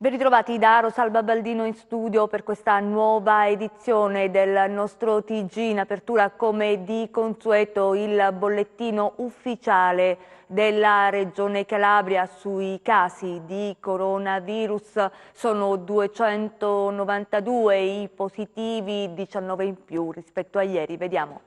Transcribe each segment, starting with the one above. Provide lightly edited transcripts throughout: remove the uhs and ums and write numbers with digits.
Ben ritrovati da Rosalba Baldino in studio per questa nuova edizione del nostro TG. In apertura, come di consueto, il bollettino ufficiale della Regione Calabria sui casi di coronavirus. Sono 292 i positivi, 19 in più rispetto a ieri. Vediamo.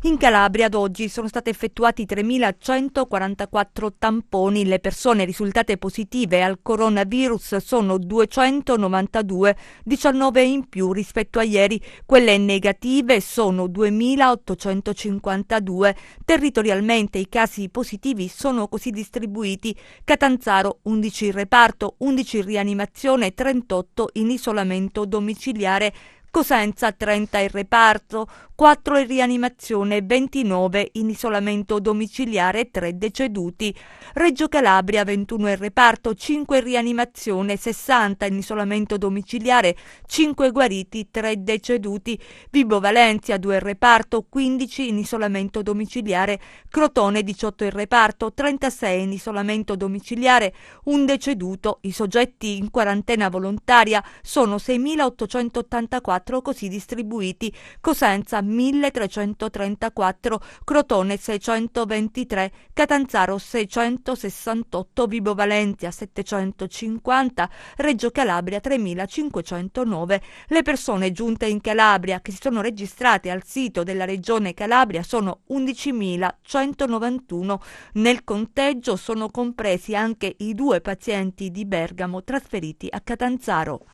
In Calabria ad oggi sono stati effettuati 3.144 tamponi. Le persone risultate positive al coronavirus sono 292, 19 in più rispetto a ieri. Quelle negative sono 2.852. Territorialmente i casi positivi sono così distribuiti: Catanzaro 11 in reparto, 11 in rianimazione, 38 in isolamento domiciliare; Cosenza 30 in reparto, 4 in rianimazione, 29 in isolamento domiciliare e 3 deceduti. Reggio Calabria 21 in reparto, 5 in rianimazione, 60 in isolamento domiciliare, 5 guariti, 3 deceduti. Vibo Valentia 2 in reparto, 15 in isolamento domiciliare. Crotone 18 in reparto, 36 in isolamento domiciliare, 1 deceduto. I soggetti in quarantena volontaria sono 6.884 così distribuiti: Cosenza 1.334, Crotone 623, Catanzaro 668, Vibo Valentia 750, Reggio Calabria 3.509. Le persone giunte in Calabria che si sono registrate al sito della Regione Calabria sono 11.191. Nel conteggio sono compresi anche i 2 pazienti di Bergamo trasferiti a Catanzaro.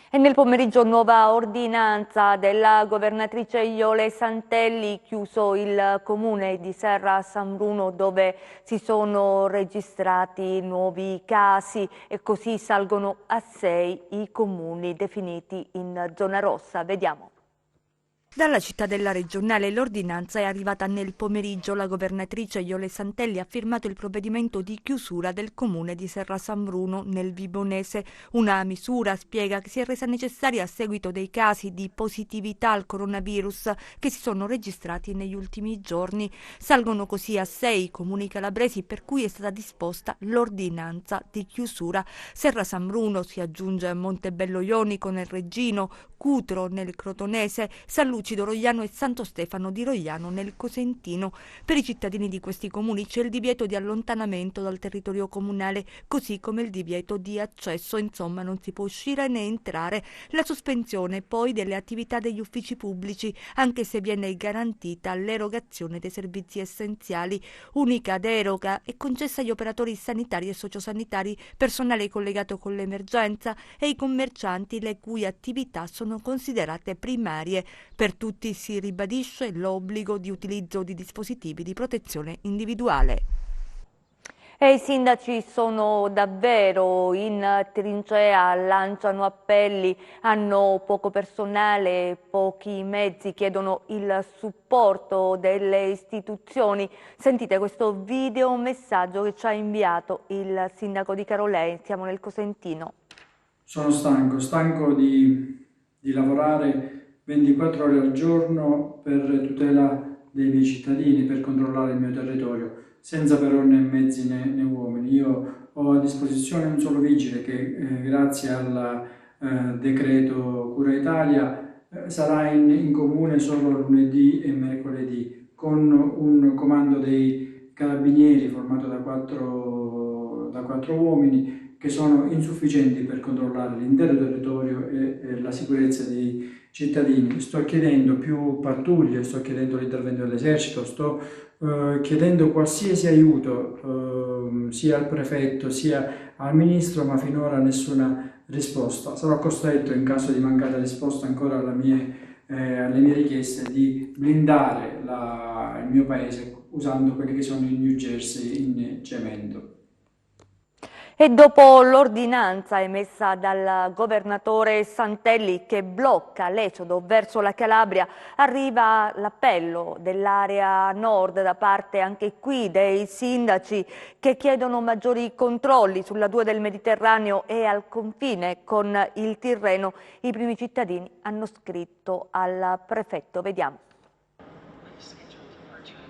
E nel pomeriggio nuova ordinanza della governatrice Iole Santelli, chiuso il comune di Serra San Bruno dove si sono registrati nuovi casi, e così salgono a 6 i comuni definiti in zona rossa. Vediamo. Dalla cittadella regionale l'ordinanza è arrivata nel pomeriggio. La governatrice Iole Santelli ha firmato il provvedimento di chiusura del comune di Serra San Bruno nel Vibonese. Una misura, spiega, che si è resa necessaria a seguito dei casi di positività al coronavirus che si sono registrati negli ultimi giorni. Salgono così a 6 i comuni calabresi per cui è stata disposta l'ordinanza di chiusura. Serra San Bruno si aggiunge a Montebello Ionico nel Reggino, Cutro nel Crotonese, San Lucido Rogliano e Santo Stefano di Rogliano nel Cosentino. Per i cittadini di questi comuni c'è il divieto di allontanamento dal territorio comunale, così come il divieto di accesso, insomma non si può uscire né entrare. La sospensione poi delle attività degli uffici pubblici, anche se viene garantita l'erogazione dei servizi essenziali. Unica deroga è concessa agli operatori sanitari e sociosanitari, personale collegato con l'emergenza e i commercianti le cui attività sono considerate primarie. Per tutti si ribadisce l'obbligo di utilizzo di dispositivi di protezione individuale. E i sindaci sono davvero in trincea, lanciano appelli, hanno poco personale, pochi mezzi, chiedono il supporto delle istituzioni. Sentite questo video messaggio che ci ha inviato il sindaco di Carolei. Siamo nel Cosentino. Sono stanco di lavorare 24 ore al giorno per tutela dei miei cittadini, per controllare il mio territorio, senza però né mezzi né uomini. Io ho a disposizione un solo vigile che grazie al decreto Cura Italia sarà in comune solo lunedì e mercoledì, con un comando dei carabinieri formato da quattro uomini che sono insufficienti per controllare l'intero territorio e la sicurezza dei cittadini. Sto chiedendo più pattuglie, sto chiedendo l'intervento dell'esercito, sto chiedendo qualsiasi aiuto sia al prefetto sia al ministro, ma finora nessuna risposta. Sarò costretto, in caso di mancata risposta ancora alle mie richieste, di blindare il mio paese usando quelli che sono i New Jersey in cemento. E dopo l'ordinanza emessa dal governatore Santelli che blocca l'esodo verso la Calabria, arriva l'appello dell'area nord da parte anche qui dei sindaci che chiedono maggiori controlli sulla 2 del Mediterraneo e al confine con il Tirreno. I primi cittadini hanno scritto al prefetto. Vediamo.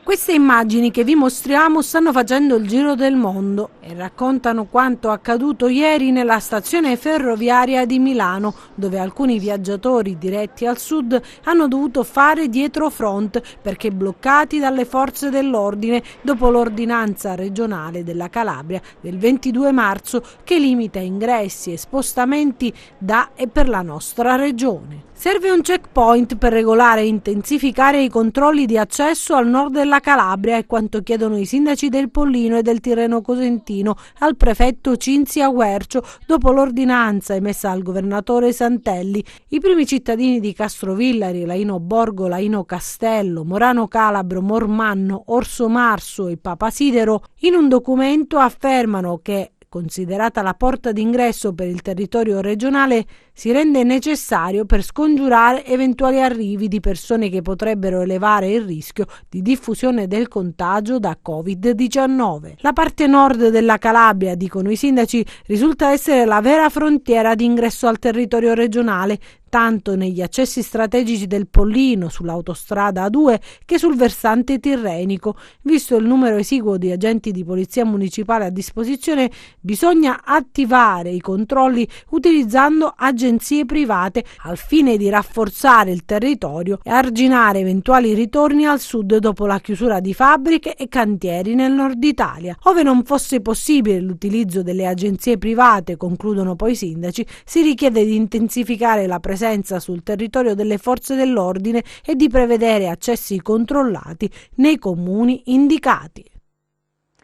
Queste immagini che vi mostriamo stanno facendo il giro del mondo e raccontano quanto accaduto ieri nella stazione ferroviaria di Milano, dove alcuni viaggiatori diretti al sud hanno dovuto fare dietrofront perché bloccati dalle forze dell'ordine dopo l'ordinanza regionale della Calabria del 22 marzo che limita ingressi e spostamenti da e per la nostra regione. Serve un checkpoint per regolare e intensificare i controlli di accesso al nord della Calabria, è quanto chiedono i sindaci del Pollino e del Tirreno Cosentino al prefetto Cinzia Guercio dopo l'ordinanza emessa dal governatore Santelli. I primi cittadini di Castrovillari, Laino Borgo, Laino Castello, Morano Calabro, Mormanno, Orso Marso e Papasidero in un documento affermano che, considerata la porta d'ingresso per il territorio regionale, si rende necessario per scongiurare eventuali arrivi di persone che potrebbero elevare il rischio di diffusione del contagio da Covid-19. La parte nord della Calabria, dicono i sindaci, risulta essere la vera frontiera di ingresso al territorio regionale, tanto negli accessi strategici del Pollino sull'autostrada A2 che sul versante tirrenico. Visto il numero esiguo di agenti di polizia municipale a disposizione, bisogna attivare i controlli utilizzando agenzie private al fine di rafforzare il territorio e arginare eventuali ritorni al sud dopo la chiusura di fabbriche e cantieri nel nord Italia. Ove non fosse possibile l'utilizzo delle agenzie private, concludono poi i sindaci, si richiede di intensificare la presenza sul territorio delle forze dell'ordine e di prevedere accessi controllati nei comuni indicati.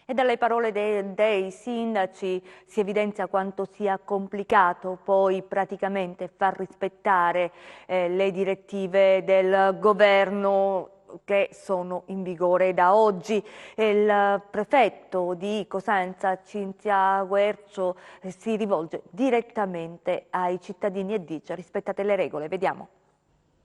E dalle parole dei sindaci si evidenzia quanto sia complicato poi praticamente far rispettare le direttive del governo che sono in vigore da oggi. Il prefetto di Cosenza, Cinzia Guercio, si rivolge direttamente ai cittadini e dice: rispettate le regole. Vediamo.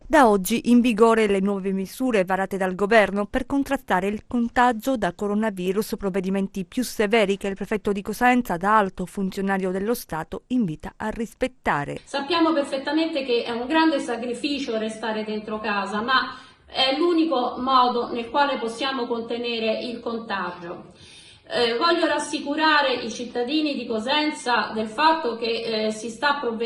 Da oggi in vigore le nuove misure varate dal governo per contrastare il contagio da coronavirus, provvedimenti più severi che il prefetto di Cosenza, da alto funzionario dello Stato, invita a rispettare. Sappiamo perfettamente che è un grande sacrificio restare dentro casa, ma è l'unico modo nel quale possiamo contenere il contagio. Voglio rassicurare i cittadini di Cosenza del fatto che si sta provvedendo